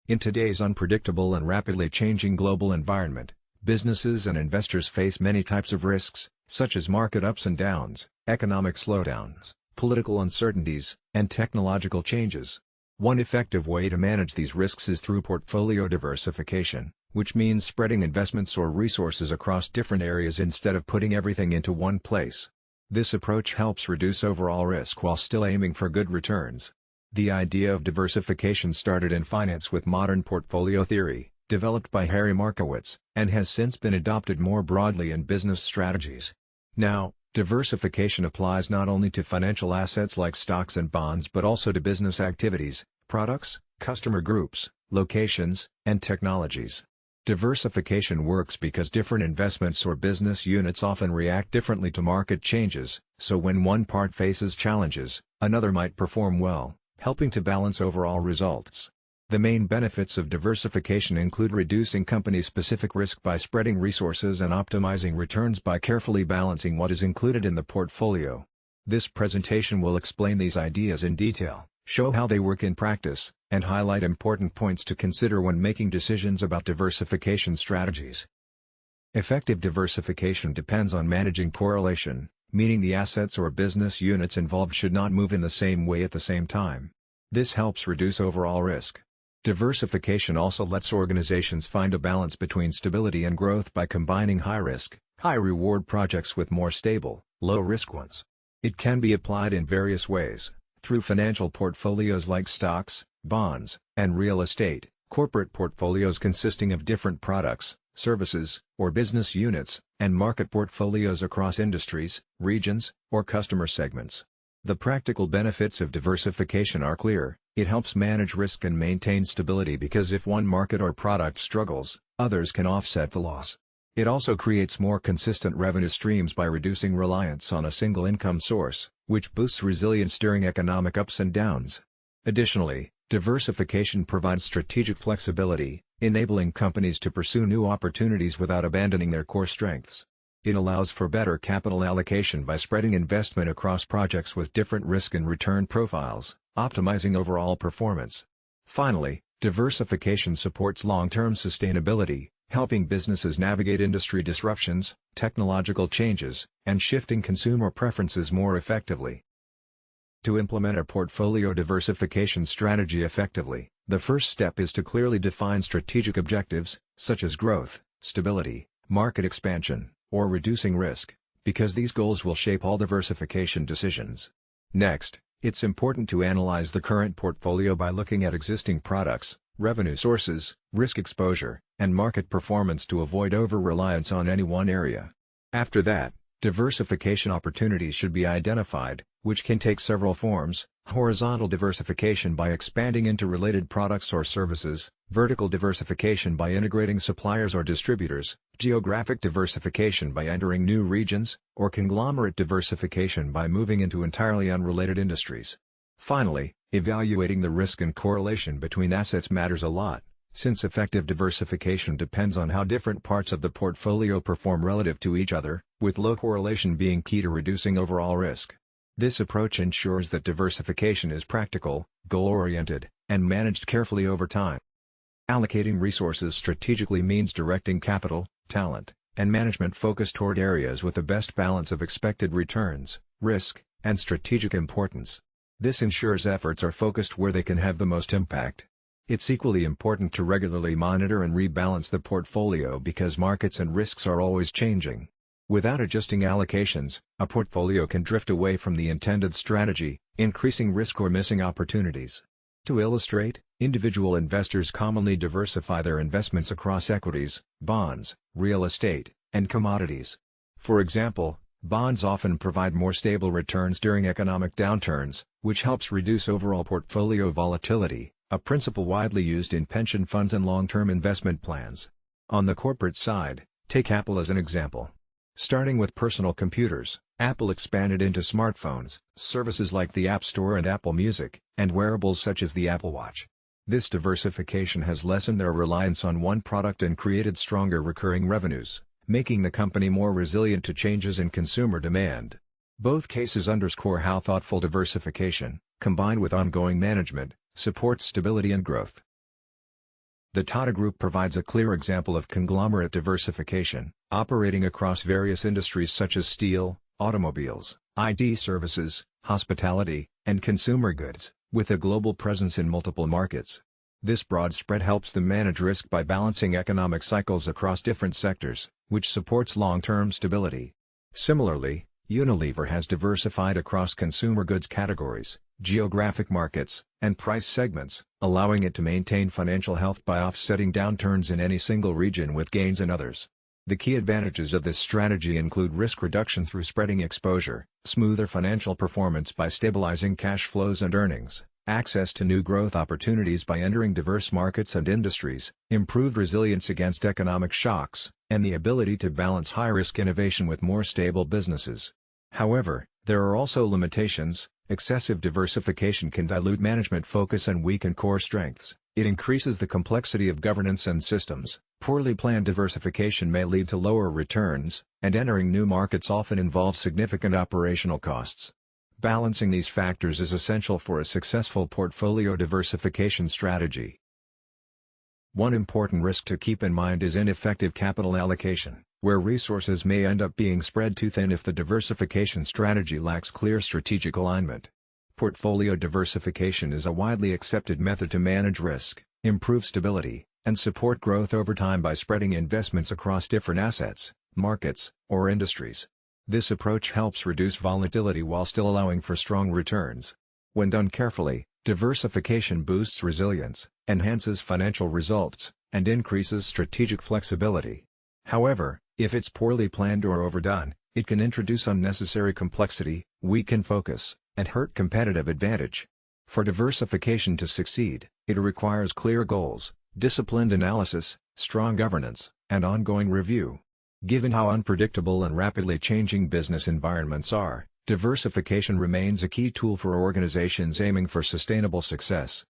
In today's unpredictable and rapidly changing global environment, businesses and investors face many types of risks, such as market ups and downs, economic slowdowns, political uncertainties, and technological changes. One effective way to manage these risks is through portfolio diversification, which means spreading investments or resources across different areas instead of putting everything into one place. This approach helps reduce overall risk while still aiming for good returns. The idea of diversification started in finance with modern portfolio theory, developed by Harry Markowitz, and has since been adopted more broadly in business strategies. Now, diversification applies not only to financial assets like stocks and bonds but also to business activities, products, customer groups, locations, and technologies. Diversification works because different investments or business units often react differently to market changes, so when one part faces challenges, another might perform well, helping to balance overall results. The main benefits of diversification include reducing company-specific risk by spreading resources and optimizing returns by carefully balancing what is included in the portfolio. This presentation will explain these ideas in detail, show how they work in practice, and highlight important points to consider when making decisions about diversification strategies. Effective diversification depends on managing correlation, meaning the assets or business units involved should not move in the same way at the same time. This helps reduce overall risk. Diversification also lets organizations find a balance between stability and growth by combining high-risk, high-reward projects with more stable, low-risk ones. It can be applied in various ways, through financial portfolios like stocks, bonds, and real estate, corporate portfolios consisting of different products, services, or business units, and market portfolios across industries, regions, or customer segments. The practical benefits of diversification are clear. It helps manage risk and maintain stability because if one market or product struggles, others can offset the loss. It also creates more consistent revenue streams by reducing reliance on a single income source, which boosts resilience during economic ups and downs. Additionally, diversification provides strategic flexibility, enabling companies to pursue new opportunities without abandoning their core strengths. It allows for better capital allocation by spreading investment across projects with different risk and return profiles, optimizing overall performance. Finally, diversification supports long-term sustainability, helping businesses navigate industry disruptions, technological changes, and shifting consumer preferences more effectively. To implement a portfolio diversification strategy effectively, the first step is to clearly define strategic objectives, such as growth, stability, market expansion, or reducing risk, because these goals will shape all diversification decisions. Next, it's important to analyze the current portfolio by looking at existing products, revenue sources, risk exposure, and market performance to avoid over-reliance on any one area. After that, diversification opportunities should be identified, which can take several forms: horizontal diversification by expanding into related products or services, vertical diversification by integrating suppliers or distributors, geographic diversification by entering new regions, or conglomerate diversification by moving into entirely unrelated industries. Finally, evaluating the risk and correlation between assets matters a lot, since effective diversification depends on how different parts of the portfolio perform relative to each other, with low correlation being key to reducing overall risk. This approach ensures that diversification is practical, goal-oriented, and managed carefully over time. Allocating resources strategically means directing capital, talent, and management focus toward areas with the best balance of expected returns, risk, and strategic importance. This ensures efforts are focused where they can have the most impact. It's equally important to regularly monitor and rebalance the portfolio because markets and risks are always changing. Without adjusting allocations, a portfolio can drift away from the intended strategy, increasing risk or missing opportunities. To illustrate, individual investors commonly diversify their investments across equities, bonds, real estate, and commodities. For example, bonds often provide more stable returns during economic downturns, which helps reduce overall portfolio volatility, a principle widely used in pension funds and long-term investment plans. On the corporate side, take Apple as an example. Starting with personal computers, Apple expanded into smartphones, services like the App Store and Apple Music, and wearables such as the Apple Watch. This diversification has lessened their reliance on one product and created stronger recurring revenues, making the company more resilient to changes in consumer demand. Both cases underscore how thoughtful diversification, combined with ongoing management, supports stability and growth. The Tata Group provides a clear example of conglomerate diversification, operating across various industries such as steel, automobiles, IT services, hospitality, and consumer goods, with a global presence in multiple markets. This broad spread helps them manage risk by balancing economic cycles across different sectors, which supports long-term stability. Similarly, Unilever has diversified across consumer goods categories, geographic markets, and price segments, allowing it to maintain financial health by offsetting downturns in any single region with gains in others. The key advantages of this strategy include risk reduction through spreading exposure, smoother financial performance by stabilizing cash flows and earnings, access to new growth opportunities by entering diverse markets and industries, improved resilience against economic shocks, and the ability to balance high-risk innovation with more stable businesses. However, there are also limitations. Excessive diversification can dilute management focus and weaken core strengths. It increases the complexity of governance and systems. Poorly planned diversification may lead to lower returns, and entering new markets often involves significant operational costs. Balancing these factors is essential for a successful portfolio diversification strategy. One important risk to keep in mind is ineffective capital allocation, where resources may end up being spread too thin if the diversification strategy lacks clear strategic alignment. Portfolio diversification is a widely accepted method to manage risk, improve stability, and support growth over time by spreading investments across different assets, markets, or industries. This approach helps reduce volatility while still allowing for strong returns. When done carefully, diversification boosts resilience, enhances financial results, and increases strategic flexibility. However, if it's poorly planned or overdone, it can introduce unnecessary complexity, weaken focus, and hurt competitive advantage. For diversification to succeed, it requires clear goals, disciplined analysis, strong governance, and ongoing review. Given how unpredictable and rapidly changing business environments are, diversification remains a key tool for organizations aiming for sustainable success.